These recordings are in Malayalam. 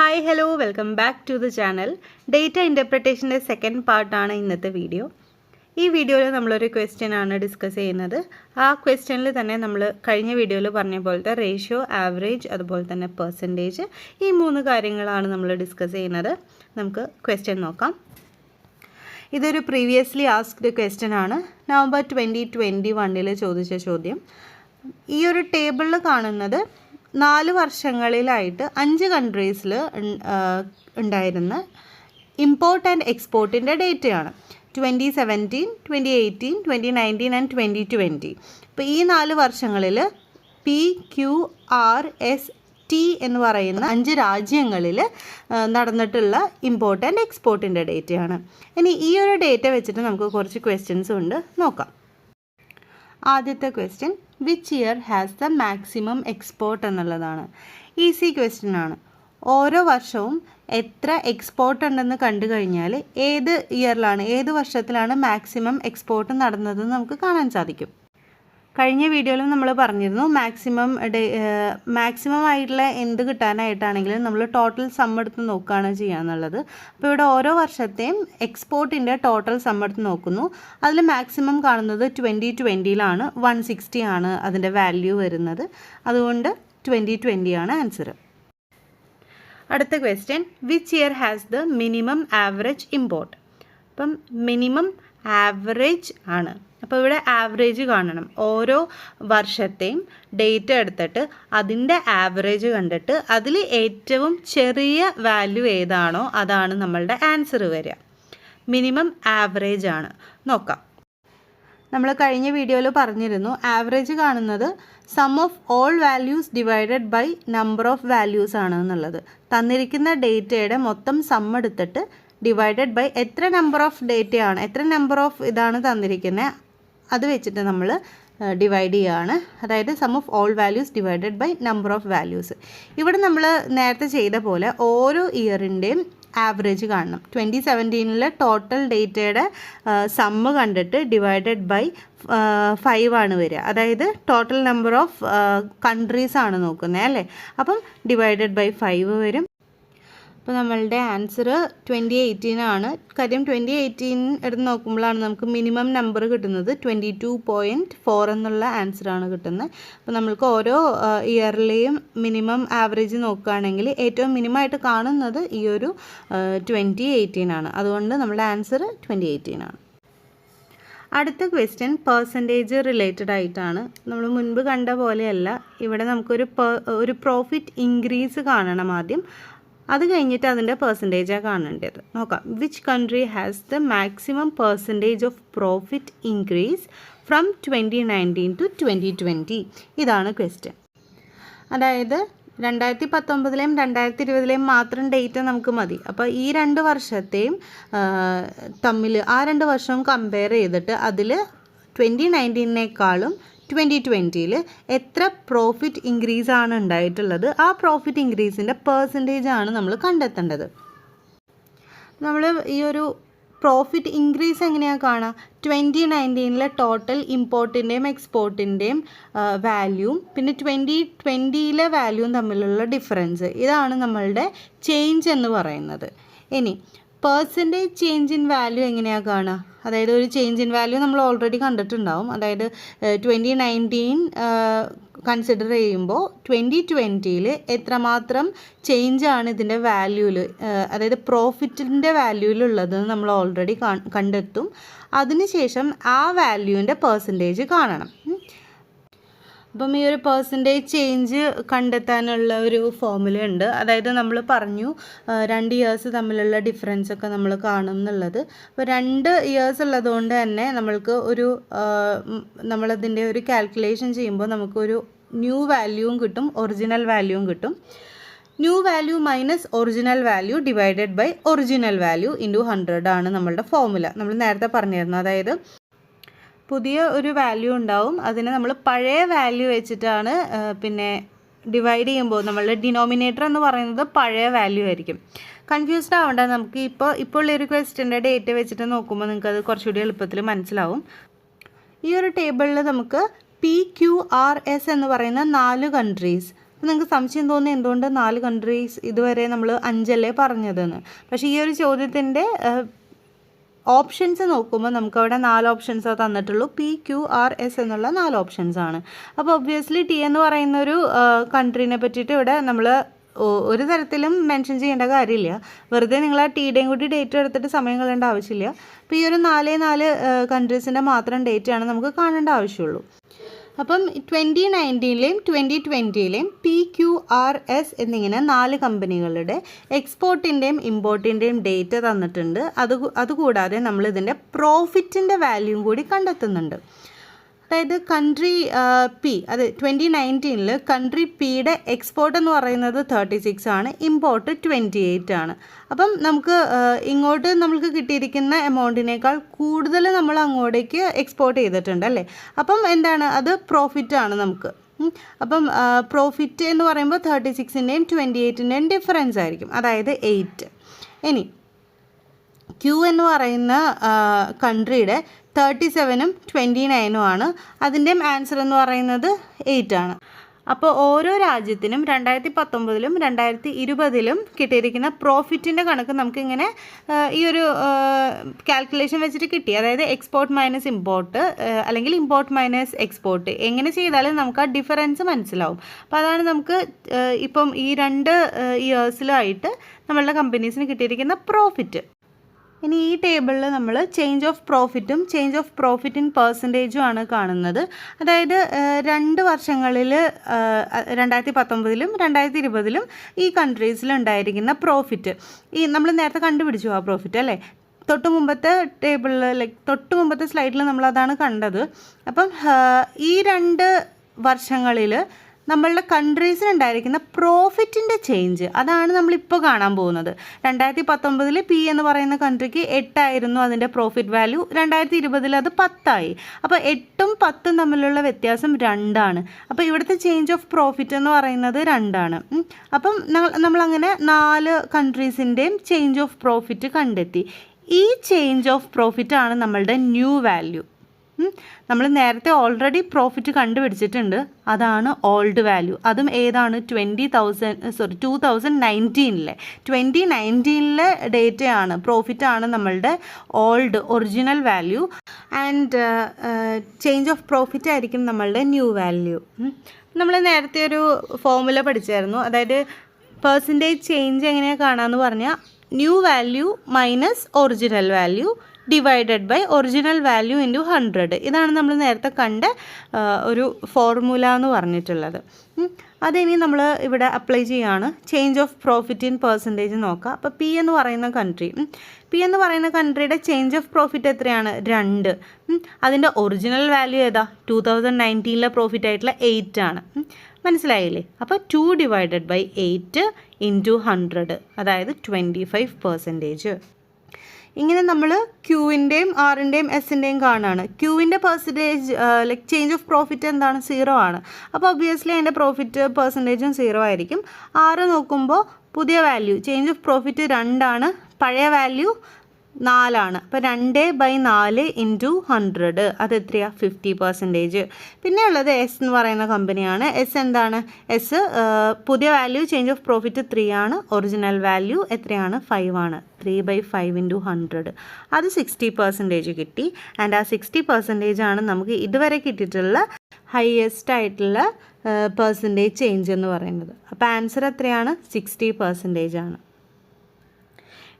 Hi hello welcome back to the channel. Data ഇൻ്റർപ്രിട്ടേഷൻ്റെ സെക്കൻഡ് പാർട്ടാണ് ഇന്നത്തെ വീഡിയോ. ഈ വീഡിയോയിൽ നമ്മളൊരു ക്വസ്റ്റ്യൻ ആണ് ഡിസ്കസ് ചെയ്യുന്നത്. ആ ക്വസ്റ്റ്യനിൽ തന്നെ നമ്മൾ കഴിഞ്ഞ വീഡിയോയിൽ പറഞ്ഞ പോലത്തെ റേഷ്യോ, ആവറേജ്, അതുപോലെ തന്നെ പെർസെൻറ്റേജ്, ഈ മൂന്ന് കാര്യങ്ങളാണ് നമ്മൾ ഡിസ്കസ് ചെയ്യുന്നത്. നമുക്ക് ക്വസ്റ്റ്യൻ നോക്കാം. ഇതൊരു പ്രീവിയസ്ലി ആസ്ക്ഡ് ക്വസ്റ്റ്യൻ ആണ്. നവംബർ 2021 ചോദിച്ച ചോദ്യം. ഈ ഒരു ടേബിളിൽ കാണുന്നത് 4 വർഷങ്ങളിലായിട്ട് 5 കൺട്രീസിൽ ഉണ്ടായിരുന്ന ഇമ്പോർട്ട് ആൻഡ് എക്സ്പോർട്ടിൻ്റെ ഡേറ്റയാണ്. 2017, 2018, 2019 ആൻഡ് 2020. അപ്പോൾ ഈ 4 വർഷങ്ങളിൽ PQRST എന്ന് പറയുന്ന 5 രാജ്യങ്ങളിൽ നടന്നിട്ടുള്ള ഇമ്പോർട്ട് ആൻഡ് എക്സ്പോർട്ടിൻ്റെ ഡേറ്റയാണ്. ഇനി ഈ ഒരു ഡേറ്റ വെച്ചിട്ട് നമുക്ക് കുറച്ച് ക്വസ്റ്റ്യൻസ് ഉണ്ട്, നോക്കാം. ആദ്യത്തെ question, which year has the maximum export എന്നുള്ളതാണ്. ഈസി ക്വസ്റ്റ്യൻ ആണ്. ഓരോ വർഷവും എത്ര എക്സ്പോർട്ട് ഉണ്ടെന്ന് കണ്ടു കഴിഞ്ഞാൽ ഏത് ഇയറിലാണ്, ഏത് വർഷത്തിലാണ് മാക്സിമം എക്സ്പോർട്ട് നടന്നതെന്ന് നമുക്ക് കാണാൻ സാധിക്കും. കഴിഞ്ഞ വീഡിയോയിലും നമ്മൾ പറഞ്ഞിരുന്നു മാക്സിമം ആയിട്ടുള്ള എന്ത് കിട്ടാനായിട്ടാണെങ്കിലും നമ്മൾ ടോട്ടൽ സം എടുത്ത് നോക്കുകയാണ് ചെയ്യാന്നുള്ളത്. അപ്പോൾ ഇവിടെ ഓരോ വർഷത്തെയും എക്സ്പോർട്ടിൻ്റെ ടോട്ടൽ സം എടുത്ത് നോക്കുന്നു. അതിൽ മാക്സിമം കാണുന്നത് 2020 160 ആണ് അതിൻ്റെ വാല്യൂ വരുന്നത്. അതുകൊണ്ട് 2020 ആണ് ആൻസർ. അടുത്ത question, which year has the minimum average import. അപ്പം മിനിമം ആവറേജ് ആണ്. അപ്പോൾ ഇവിടെ ആവറേജ് കാണണം. ഓരോ വർഷത്തെയും ഡേറ്റ എടുത്തിട്ട് അതിൻ്റെ ആവറേജ് കണ്ടിട്ട് അതിൽ ഏറ്റവും ചെറിയ വാല്യൂ ഏതാണോ അതാണ് നമ്മളുടെ ആൻസർ വരിക. മിനിമം ആവറേജ് ആണ്. നോക്കാം. നമ്മൾ കഴിഞ്ഞ വീഡിയോയിൽ പറഞ്ഞിരുന്നു ആവറേജ് കാണുന്നത് sum of all values divided by number of values ആണ് എന്നുള്ളത്. തന്നിരിക്കുന്ന ഡേറ്റയുടെ മൊത്തം സം എടുത്തിട്ട് ഡിവൈഡഡ് ബൈ എത്ര നമ്പർ ഓഫ് ഡേറ്റയാണ്, എത്ര നമ്പർ ഓഫ് ഇതാണ് തന്നിരിക്കുന്നത്, അത് വെച്ചിട്ട് നമ്മൾ ഡിവൈഡ് ചെയ്യുകയാണ്. അതായത് sum of all values divided by number of values. ഇവിടെ നമ്മൾ നേരത്തെ ചെയ്ത പോലെ ഓരോ ഇയറിൻ്റെയും ആവറേജ് കാണണം. 2017 ടോട്ടൽ ഡേറ്റയുടെ സമ്മ് കണ്ടിട്ട് ഡിവൈഡഡ് ബൈ 5 ആണ് വരിക. അതായത് ടോട്ടൽ നമ്പർ ഓഫ് കൺട്രീസ് ആണ് നോക്കുന്നത് അല്ലേ. അപ്പം ഡിവൈഡഡ് ബൈ 5 വരും. അപ്പോൾ നമ്മളുടെ ആൻസർ 2018 ആണ്. കാര്യം 2018 എടുത്ത് നോക്കുമ്പോഴാണ് നമുക്ക് മിനിമം നമ്പർ കിട്ടുന്നത്. 22.4 എന്നുള്ള ആൻസറാണ് കിട്ടുന്നത്. അപ്പോൾ നമ്മൾക്ക് ഓരോ ഇയറിലെയും മിനിമം ആവറേജ് നോക്കുകയാണെങ്കിൽ ഏറ്റവും മിനിമമായിട്ട് കാണുന്നത് ഈ ഒരു 2018 ആണ്. അതുകൊണ്ട് നമ്മളുടെ ആൻസർ 2018 ആണ്. അടുത്ത ക്വസ്റ്റ്യൻ പെർസെൻറ്റേജ് റിലേറ്റഡ് ആയിട്ടാണ്. നമ്മൾ മുൻപ് കണ്ട പോലെയല്ല. ഇവിടെ നമുക്കൊരു പ്രോഫിറ്റ് ഇൻക്രീസ് കാണണം ആദ്യം. അത് കഴിഞ്ഞിട്ട് അതിൻ്റെ പെർസെൻറ്റേജാണ് കാണേണ്ടത്. നോക്കാം. Which country has the maximum percentage of profit increase from 2019 to 2020. ഇതാണ് ക്വസ്റ്റ്യൻ. അതായത് 2019 2020 മാത്രം ഡേറ്റ നമുക്ക് മതി. അപ്പോൾ ഈ 2 വർഷത്തെയും തമ്മിൽ ആ 2 വർഷവും കമ്പയർ ചെയ്തിട്ട് അതിൽ 2019 2020 എത്ര പ്രോഫിറ്റ് ഇൻക്രീസ് ആണ് ഉണ്ടായിട്ടുള്ളത്, ആ പ്രോഫിറ്റ് ഇൻക്രീസിൻ്റെ പെർസെൻറ്റേജ് ആണ് നമ്മൾ കണ്ടെത്തേണ്ടത്. നമ്മൾ ഈ ഒരു പ്രോഫിറ്റ് ഇൻക്രീസ് എങ്ങനെയാണ് കാണുക? 2019 ടോട്ടൽ ഇമ്പോർട്ടിൻ്റെയും എക്സ്പോർട്ടിൻ്റെയും വാല്യൂവും പിന്നെ 2020 വാല്യൂവും തമ്മിലുള്ള ഡിഫറൻസ്, ഇതാണ് നമ്മളുടെ ചേഞ്ച് എന്ന് പറയുന്നത്. ഇനി പെർസെൻറ്റേജ് ചേഞ്ച് ഇൻ വാല്യൂ എങ്ങനെയാണ് കാണുക? അതായത് ഒരു ചേഞ്ച് ഇൻ വാല്യൂ നമ്മൾ ഓൾറെഡി കണ്ടിട്ടുണ്ടാവും. അതായത് 2019 കൺസിഡർ ചെയ്യുമ്പോൾ 2020 എത്രമാത്രം ചേഞ്ചാണ് ഇതിൻ്റെ വാല്യൂവിൽ, അതായത് പ്രോഫിറ്റിൻ്റെ വാല്യൂവിലുള്ളത് നമ്മൾ ഓൾറെഡി കണ്ടെത്തും. അതിനുശേഷം ആ വാല്യൂവിൻ്റെ പെർസെൻറ്റേജ് കാണണം. അപ്പം ഈ ഒരു പെർസെൻറ്റേജ് ചേഞ്ച് കണ്ടെത്താനുള്ള ഒരു ഫോർമുല ഉണ്ട്. അതായത് നമ്മൾ പറഞ്ഞു 2 ഇയേഴ്സ് തമ്മിലുള്ള ഡിഫറൻസ് ഒക്കെ നമ്മൾ കാണും എന്നുള്ളത്. അപ്പോൾ 2 ഇയേഴ്സ് ഉള്ളതുകൊണ്ട് തന്നെ നമ്മൾക്ക് നമ്മളതിൻ്റെ ഒരു കാൽക്കുലേഷൻ ചെയ്യുമ്പോൾ നമുക്കൊരു ന്യൂ വാല്യൂവും കിട്ടും, ഒറിജിനൽ വാല്യൂവും കിട്ടും. New value minus original value divided by original value into 100 ആണ് നമ്മളുടെ ഫോർമുല. നമ്മൾ നേരത്തെ പറഞ്ഞിരുന്നു. അതായത് പുതിയ ഒരു വാല്യൂ ഉണ്ടാവും, അതിനെ നമ്മൾ പഴയ വാല്യൂ വെച്ചിട്ടാണ് പിന്നെ ഡിവൈഡ് ചെയ്യുമ്പോൾ നമ്മളുടെ ഡിനോമിനേറ്റർ എന്ന് പറയുന്നത് പഴയ വാല്യൂ ആയിരിക്കും. കൺഫ്യൂസ്ഡ് ആവേണ്ട. നമുക്ക് ഇപ്പോൾ ഈ ഒരു ക്വസ്റ്റ്യൻ്റെ ഡേറ്റ് വെച്ചിട്ട് നോക്കുമ്പോൾ നിങ്ങൾക്ക് അത് കുറച്ചുകൂടി എളുപ്പത്തിൽ മനസ്സിലാവും. ഈ ഒരു ടേബിളിൽ നമുക്ക് PQRS എന്ന് പറയുന്ന 4 കൺട്രീസ് അപ്പോൾ നിങ്ങൾക്ക് സംശയം തോന്നി എന്തുകൊണ്ട് 4 കൺട്രീസ് ഇതുവരെ നമ്മൾ 5 അല്ലേ പറഞ്ഞതെന്ന്. പക്ഷേ ഈ ഒരു ചോദ്യത്തിൻ്റെ ഓപ്ഷൻസ് നോക്കുമ്പോൾ നമുക്കവിടെ 4 ഓപ്ഷൻസാണ് തന്നിട്ടുള്ളൂ. PQRS എന്നുള്ള 4 ഓപ്ഷൻസാണ്. അപ്പോൾ ഒബ്വിയസ്ലി ടി എന്ന് പറയുന്നൊരു കൺട്രീനെ പറ്റിയിട്ട് ഇവിടെ നമ്മൾ ഒരു തരത്തിലും മെൻഷൻ ചെയ്യേണ്ട കാര്യമില്ല. വെറുതെ നിങ്ങൾ ആ ടീയുടെയും കൂടി ഡേറ്റ് എടുത്തിട്ട് സമയം കളയേണ്ട ആവശ്യമില്ല. അപ്പോൾ ഈ ഒരു 4 കൺട്രീസിൻ്റെ മാത്രം ഡേറ്റാണ് നമുക്ക് കാണേണ്ട ആവശ്യമുള്ളൂ. അപ്പം 2019ലെയും 2020ലെയും PQRS എന്നിങ്ങനെ 4 കമ്പനികളുടെ എക്സ്പോർട്ടിൻ്റെയും ഇമ്പോർട്ടിൻ്റെയും ഡേറ്റ തന്നിട്ടുണ്ട്. അതുകൂടാതെ നമ്മളിതിൻ്റെ പ്രോഫിറ്റിൻ്റെ വാല്യൂം കൂടി കണ്ടെത്തുന്നുണ്ട്. അതായത് കൺട്രി പി, അത് 2019 കൺട്രി പിയുടെ എക്സ്പോർട്ട് എന്ന് പറയുന്നത് 36 ആണ്, ഇമ്പോർട്ട് 28 ആണ്. അപ്പം നമുക്ക് ഇങ്ങോട്ട് നമുക്ക് കിട്ടിയിരിക്കുന്ന എമൗണ്ടിനേക്കാൾ കൂടുതൽ നമ്മൾ അങ്ങോട്ടേക്ക് എക്സ്പോർട്ട് ചെയ്തിട്ടുണ്ട് അല്ലേ. അപ്പം എന്താണ് അത് പ്രോഫിറ്റാണ് നമുക്ക്. അപ്പം പ്രോഫിറ്റ് എന്ന് പറയുമ്പോൾ 36ൻ്റെയും 28ൻ്റെയും ഡിഫറൻസ് ആയിരിക്കും, അതായത് 8. ഇനി ക്യൂ എന്ന് പറയുന്ന കൺട്രിയുടെ 37ഉം 29ഉം ആണ്. അതിൻ്റെയും ആൻസർ എന്ന് പറയുന്നത് 8 ആണ്. അപ്പോൾ ഓരോ രാജ്യത്തിനും 2019ലും 2020ലും കിട്ടിയിരിക്കുന്ന പ്രോഫിറ്റിൻ്റെ കണക്ക് നമുക്കിങ്ങനെ ഈ ഒരു കാൽക്കുലേഷൻ വെച്ചിട്ട് കിട്ടി. അതായത് എക്സ്പോർട്ട് മൈനസ് ഇമ്പോർട്ട് അല്ലെങ്കിൽ ഇമ്പോർട്ട് മൈനസ് എക്സ്പോർട്ട് എങ്ങനെ ചെയ്താലും നമുക്ക് ആ ഡിഫറൻസ് മനസ്സിലാവും. അപ്പോൾ അതാണ് നമുക്ക് ഇപ്പം ഈ 2 ഇയേഴ്സിലായിട്ട് നമ്മളുടെ കമ്പനീസിന് കിട്ടിയിരിക്കുന്ന പ്രോഫിറ്റ്. ഇനി ഈ ടേബിളിൽ നമ്മൾ ചേഞ്ച് ഓഫ് പ്രോഫിറ്റും ചേഞ്ച് ഓഫ് പ്രോഫിറ്റ് ഇൻ പെർസെൻറ്റേജും ആണ് കാണുന്നത്. അതായത് 2 വർഷങ്ങളിൽ 2019ലും 2020ലും ഈ കൺട്രീസിൽ ഉണ്ടായിരിക്കുന്ന പ്രോഫിറ്റ് ഈ നമ്മൾ നേരത്തെ കണ്ടുപിടിച്ചു ആ പ്രോഫിറ്റ് അല്ലേ. തൊട്ട് മുമ്പത്തെ സ്ലൈഡിൽ നമ്മളതാണ് കണ്ടത്. അപ്പം ഈ 2 വർഷങ്ങളിൽ നമ്മളുടെ കൺട്രീസിനുണ്ടായിരിക്കുന്ന പ്രോഫിറ്റിൻ്റെ ചേഞ്ച് അതാണ് നമ്മളിപ്പോൾ കാണാൻ പോകുന്നത്. 2019 പി എന്ന് പറയുന്ന കൺട്രിക്ക് 8 ആയിരുന്നു അതിൻ്റെ പ്രോഫിറ്റ് വാല്യൂ, 2020 അത് 10 ആയി. അപ്പോൾ 8ഉം 10ഉം തമ്മിലുള്ള വ്യത്യാസം 2 ആണ്. അപ്പോൾ ഇവിടുത്തെ ചേഞ്ച് ഓഫ് പ്രോഫിറ്റ് എന്ന് പറയുന്നത് 2 ആണ്. അപ്പം നമ്മളങ്ങനെ 4 കൺട്രീസിൻ്റെയും ചേഞ്ച് ഓഫ് പ്രോഫിറ്റ് കണ്ടെത്തി. ഈ ചേഞ്ച് ഓഫ് പ്രോഫിറ്റ് ആണ് നമ്മളുടെ ന്യൂ വാല്യൂ. നമ്മൾ നേരത്തെ ഓൾറെഡി പ്രോഫിറ്റ് കണ്ടുപിടിച്ചിട്ടുണ്ട്, അതാണ് ഓൾഡ് വാല്യൂ. അതും ഏതാണ് 2019 ഡേറ്റയാണ്, പ്രോഫിറ്റാണ് നമ്മളുടെ old original value. And change of profit ആയിരിക്കും നമ്മളുടെ ന്യൂ വാല്യൂ. നമ്മൾ നേരത്തെ ഒരു ഫോർമുല പഠിച്ചായിരുന്നു. അതായത് പെർസെൻറ്റേജ് ചേഞ്ച് എങ്ങനെയാണ് കാണാമെന്ന് പറഞ്ഞാൽ new value minus original value divided by original value into 100. ഇതാണ് നമ്മൾ നേരത്തെ കണ്ട ഒരു ഫോർമുല എന്ന് പറഞ്ഞിട്ടുള്ളത്. അതിനി നമ്മൾ ഇവിടെ അപ്ലൈ ചെയ്യുകയാണ്. Change of profit in percentage നോക്കാം. അപ്പോൾ പി എന്ന് പറയുന്ന കൺട്രിയുടെ ചേഞ്ച് ഓഫ് പ്രോഫിറ്റ് എത്രയാണ്? 2. അതിൻ്റെ ഒറിജിനൽ വാല്യൂ ഏതാ? 2019 പ്രോഫിറ്റ് ആയിട്ടുള്ള 8 ആണ്. മനസ്സിലായില്ലേ? അപ്പോൾ 2 ഡിവൈഡഡ് ബൈ 8 ഇൻറ്റു 100, അതായത് 25%. ഇങ്ങനെ നമ്മൾ ക്യൂവിൻ്റെയും ആറിൻ്റെയും എസിൻ്റെയും കാണുകയാണ്. ക്യൂവിൻ്റെ പെർസെൻറ്റേജ് ചേഞ്ച് ഓഫ് പ്രോഫിറ്റ് എന്താണ്? 0 ആണ്. അപ്പോൾ ഒബ്വിയസ്ലി അതിൻ്റെ പ്രോഫിറ്റ് പെർസെൻറ്റേജും 0 ആയിരിക്കും. 6 നോക്കുമ്പോൾ പുതിയ വാല്യൂ ചേഞ്ച് ഓഫ് പ്രോഫിറ്റ് 2 ആണ്, പഴയ വാല്യൂ 4 ആണ്. അപ്പോൾ 2/4 ഇൻറ്റു 100, അത് എത്രയാണ്? 50%. പിന്നെ ഉള്ളത് എസ് എന്ന് പറയുന്ന കമ്പനിയാണ്. എസ് എന്താണ്? എസ് പുതിയ വാല്യൂ ചേഞ്ച് ഓഫ് പ്രോഫിറ്റ് 3 ആണ്, ഒറിജിനൽ വാല്യൂ എത്രയാണ്? 5 ആണ്. 3/5 ഇൻറ്റു 100, അത് 60% കിട്ടി. ആൻഡ് ആ 60% ആണ് നമുക്ക് ഇതുവരെ കിട്ടിയിട്ടുള്ള ഹയസ്റ്റ് ആയിട്ടുള്ള പെർസെൻറ്റേജ് ചേഞ്ച് എന്ന് പറയുന്നത്. അപ്പോൾ ആൻസർ എത്രയാണ്? 60% ആണ്.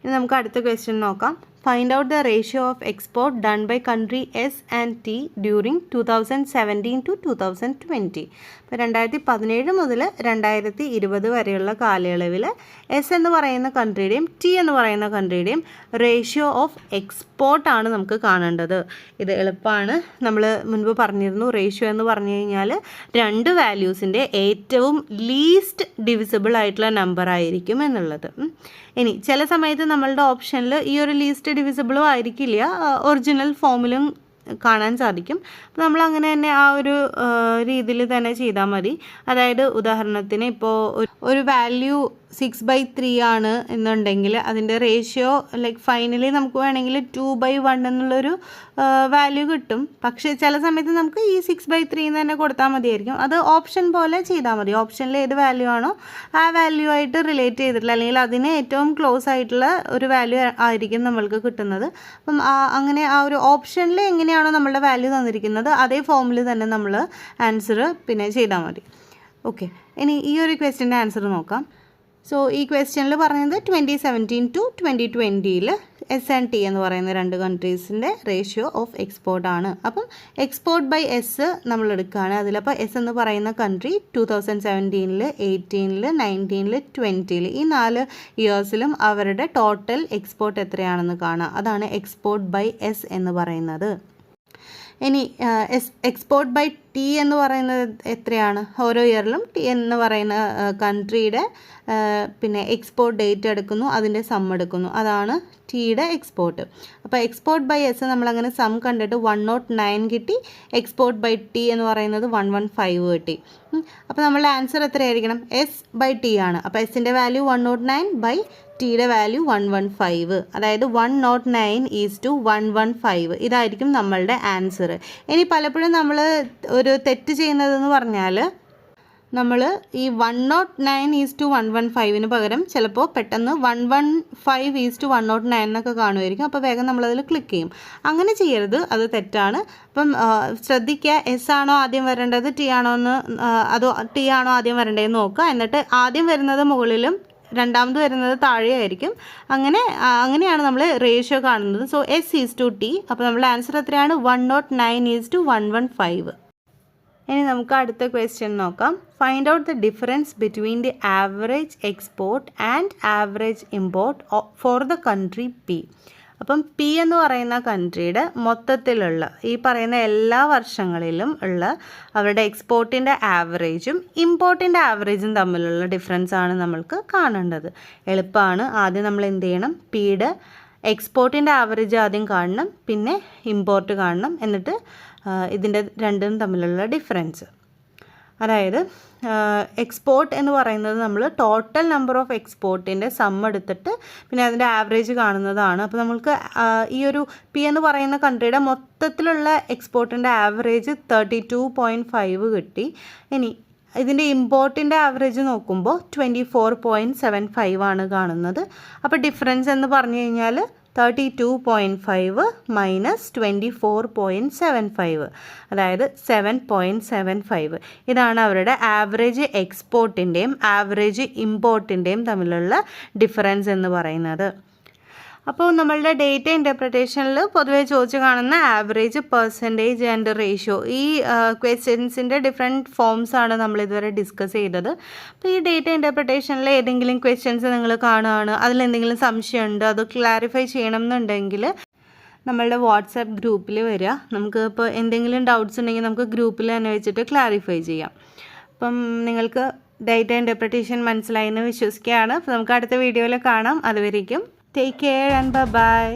ഇനി നമുക്ക് അടുത്ത ക്വസ്റ്റ്യൻ നോക്കാം. Find out the ratio of export done by country S and T during 2017 to 2020. ഇപ്പോൾ 2017 മുതൽ 2020 വരെയുള്ള കാലയളവിൽ എസ് എന്ന് പറയുന്ന കൺട്രിയുടെയും ടി എന്ന് പറയുന്ന കൺട്രിയുടെയും റേഷ്യോ ഓഫ് എക്സ്പോർട്ടാണ് നമുക്ക് കാണേണ്ടത്. ഇത് എളുപ്പമാണ്. നമ്മൾ മുൻപ് പറഞ്ഞിരുന്നു, റേഷ്യോ എന്ന് പറഞ്ഞു കഴിഞ്ഞാൽ 2 വാല്യൂസിൻ്റെ ഏറ്റവും ലീസ്റ്റ് ഡിവിസിബിൾ ആയിട്ടുള്ള നമ്പർ ആയിരിക്കും എന്നുള്ളത്. ഇനി ചില സമയത്ത് നമ്മളുടെ ഓപ്ഷനിൽ ഈ ഒരു ലീസ്റ്റ് ഡിവിസിബിളും ആയിരിക്കില്ല, ഒറിജിനൽ ഫോമിലും കാണാൻ സാധിക്കും. അപ്പോൾ നമ്മൾ അങ്ങനെ തന്നെ ആ ഒരു രീതിയിൽ തന്നെ ചെയ്താൽ മതി. അതായത് ഉദാഹരണത്തിന് ഇപ്പോൾ ഒരു വാല്യൂ 6/3 ആണ് എന്നുണ്ടെങ്കിൽ അതിൻ്റെ റേഷ്യോ ലൈക്ക് ഫൈനലി നമുക്ക് വേണമെങ്കിൽ 2/1 എന്നുള്ളൊരു വാല്യൂ കിട്ടും. പക്ഷേ ചില സമയത്ത് നമുക്ക് ഈ 6/3 തന്നെ കൊടുത്താൽ മതിയായിരിക്കും. അത് ഓപ്ഷൻ പോലെ ചെയ്താൽ മതി. ഓപ്ഷനിൽ ഏത് വാല്യൂ ആണോ ആ വാല്യൂ ആയിട്ട് റിലേറ്റ് ചെയ്തിട്ടില്ല അല്ലെങ്കിൽ അതിന് ഏറ്റവും ക്ലോസ് ആയിട്ടുള്ള ഒരു വാല്യൂ ആയിരിക്കും നമ്മൾക്ക് കിട്ടുന്നത്. അപ്പം അങ്ങനെ ആ ഒരു ഓപ്ഷനിൽ എങ്ങനെയാണോ നമ്മളുടെ വാല്യൂ തന്നിരിക്കുന്നത് അതേ ഫോമിൽ തന്നെ നമ്മൾ ആൻസർ പിന്നെ ചെയ്താൽ മതി. ഓക്കെ, ഇനി ഈ ഒരു ക്വസ്റ്റ്യൻ്റെ ആൻസർ നോക്കാം. സോ ഈ ക്വസ്റ്റ്യനിൽ പറയുന്നത് 2017 to 2020 S&T എന്ന് പറയുന്ന 2 കൺട്രീസിൻ്റെ റേഷ്യോ ഓഫ് എക്സ്പോർട്ട് ആണ്. അപ്പം എക്സ്പോർട്ട് ബൈ എസ് നമ്മൾ എടുക്കുകയാണ്. അതിലപ്പോൾ എസ് എന്ന് പറയുന്ന കൺട്രി 2017, 18, 19, 20 ഈ 4 ഇയേഴ്സിലും അവരുടെ ടോട്ടൽ എക്സ്പോർട്ട് എത്രയാണെന്ന് കാണാം. അതാണ് എക്സ്പോർട്ട് ബൈ എസ് എന്ന് പറയുന്നത്. ഇനി എക്സ്പോർട്ട് ബൈ ടി എന്ന് പറയുന്നത് എത്രയാണ്? ഓരോ ഇയറിലും ടി എന്ന് പറയുന്ന കൺട്രിയുടെ പിന്നെ എക്സ്പോർട്ട് ഡേറ്റ് എടുക്കുന്നു, അതിൻ്റെ സം എടുക്കുന്നു. അതാണ് ടിയുടെ എക്സ്പോർട്ട്. അപ്പോൾ എക്സ്പോർട്ട് ബൈ എസ് നമ്മളങ്ങനെ സം കണ്ടിട്ട് 109 കിട്ടി. എക്സ്പോർട്ട് ബൈ ടി എന്ന് പറയുന്നത് 115 കിട്ടി. അപ്പോൾ നമ്മളുടെ ആൻസർ എത്രയായിരിക്കണം? എസ് ബൈ ടി ആണ്. അപ്പോൾ എസിൻ്റെ വാല്യൂ 109 ബൈ ടിയുടെ വാല്യൂ 115. അതായത് 109:115 ഇതായിരിക്കും നമ്മളുടെ ആൻസർ. ഇനി പലപ്പോഴും നമ്മൾ ഒരു തെറ്റ് ചെയ്യുന്നതെന്ന് പറഞ്ഞാൽ നമ്മൾ ഈ 109:115 പകരം ചിലപ്പോൾ പെട്ടെന്ന് 115:109 എന്നൊക്കെ കാണുമായിരിക്കും. അപ്പോൾ വേഗം നമ്മളതിൽ ക്ലിക്ക് ചെയ്യും. അങ്ങനെ ചെയ്യരുത്, അത് തെറ്റാണ്. അപ്പം ശ്രദ്ധിക്കുക, എസ് ആണോ ആദ്യം വരേണ്ടത് ടി ആണോ എന്ന്, അതോ ടി ആണോ ആദ്യം വരേണ്ടതെന്ന് നോക്കുക. എന്നിട്ട് ആദ്യം വരുന്നത് മുകളിലും രണ്ടാമത് വരുന്നത് താഴെയായിരിക്കും. അങ്ങനെയാണ് നമ്മൾ റേഷ്യോ കാണുന്നത്. So S:T. അപ്പോൾ നമ്മളുടെ ആൻസർ എത്രയാണ്? 109:115. ഇനി നമുക്ക് അടുത്ത ക്വസ്റ്റ്യൻ നോക്കാം. Find out the difference between the average export and average import for the country P. അപ്പം പി എന്ന് പറയുന്ന കൺട്രിയുടെ മൊത്തത്തിലുള്ള ഈ പറയുന്ന എല്ലാ വർഷങ്ങളിലും ഉള്ള അവരുടെ എക്സ്പോർട്ടിൻ്റെ ആവറേജും ഇമ്പോർട്ടിൻ്റെ ആവറേജും തമ്മിലുള്ള ഡിഫറൻസ് ആണ് നമ്മൾക്ക് കാണേണ്ടത്. എളുപ്പമാണ്. ആദ്യം നമ്മൾ എന്ത് ചെയ്യണം? പിയുടെ എക്സ്പോർട്ടിൻ്റെ ആവറേജ് ആദ്യം കാണണം, പിന്നെ ഇമ്പോർട്ട് കാണണം, എന്നിട്ട് ഇതിൻ്റെ രണ്ടും തമ്മിലുള്ള ഡിഫറൻസ്. അതായത് എക്സ്പോർട്ട് എന്ന് പറയുന്നത് നമ്മൾ ടോട്ടൽ നമ്പർ ഓഫ് എക്സ്പോർട്ടിൻ്റെ സം എടുത്തിട്ട് പിന്നെ അതിൻ്റെ ആവറേജ് കാണുന്നതാണ്. അപ്പോൾ നമ്മൾക്ക് ഈ ഒരു പി എന്ന് പറയുന്ന കൺട്രിയുടെ മൊത്തത്തിലുള്ള എക്സ്പോർട്ടിൻ്റെ ആവറേജ് 32.5 കിട്ടി. ഇനി ഇതിൻ്റെ ഇമ്പോർട്ടിൻ്റെ ആവറേജ് നോക്കുമ്പോൾ 24.75 ആണ് കാണുന്നത്. അപ്പോൾ ഡിഫറൻസ് എന്ന് പറഞ്ഞു കഴിഞ്ഞാൽ 32.5 മൈനസ് 24.75 അതായത് 7.75. ഇതാണ് അവരുടെ ആവറേജ് എക്സ്പോർട്ടിൻ്റെയും ആവറേജ് ഇമ്പോർട്ടിൻ്റെയും തമ്മിലുള്ള ഡിഫറൻസ് എന്ന് പറയുന്നത്. അപ്പോൾ നമ്മളുടെ ഡേറ്റ ഇൻ്റർപ്രിട്ടേഷനിൽ പൊതുവേ ചോദിച്ച് കാണുന്ന ആവറേജ്, പെർസെൻറ്റേജ് ആൻഡ് റേഷ്യോ ഈ ക്വസ്റ്റ്യൻസിൻ്റെ ഡിഫറെൻറ്റ് ഫോംസ് ആണ് നമ്മൾ ഇതുവരെ ഡിസ്കസ് ചെയ്തത്. അപ്പോൾ ഈ ഡേറ്റ ഇൻ്റർപ്രിട്ടേഷനിൽ ഏതെങ്കിലും ക്വസ്റ്റ്യൻസ് നിങ്ങൾ കാണുകയാണ്, അതിലെന്തെങ്കിലും സംശയമുണ്ട്, അത് ക്ലാരിഫൈ ചെയ്യണം എന്നുണ്ടെങ്കിൽ നമ്മളുടെ വാട്സാപ്പ് ഗ്രൂപ്പിൽ വരിക. നമുക്ക് ഇപ്പോൾ എന്തെങ്കിലും ഡൗട്ട്സ് ഉണ്ടെങ്കിൽ നമുക്ക് ഗ്രൂപ്പിൽ തന്നെ വെച്ചിട്ട് ക്ലാരിഫൈ ചെയ്യാം. അപ്പം നിങ്ങൾക്ക് ഡേറ്റ ഇൻ്റർപ്രിട്ടേഷൻ മനസ്സിലായി എന്ന് വിശ്വസിക്കുകയാണ്. അപ്പോൾ നമുക്ക് അടുത്ത വീഡിയോയിൽ കാണാം. അതുവരേക്കും take care and bye bye.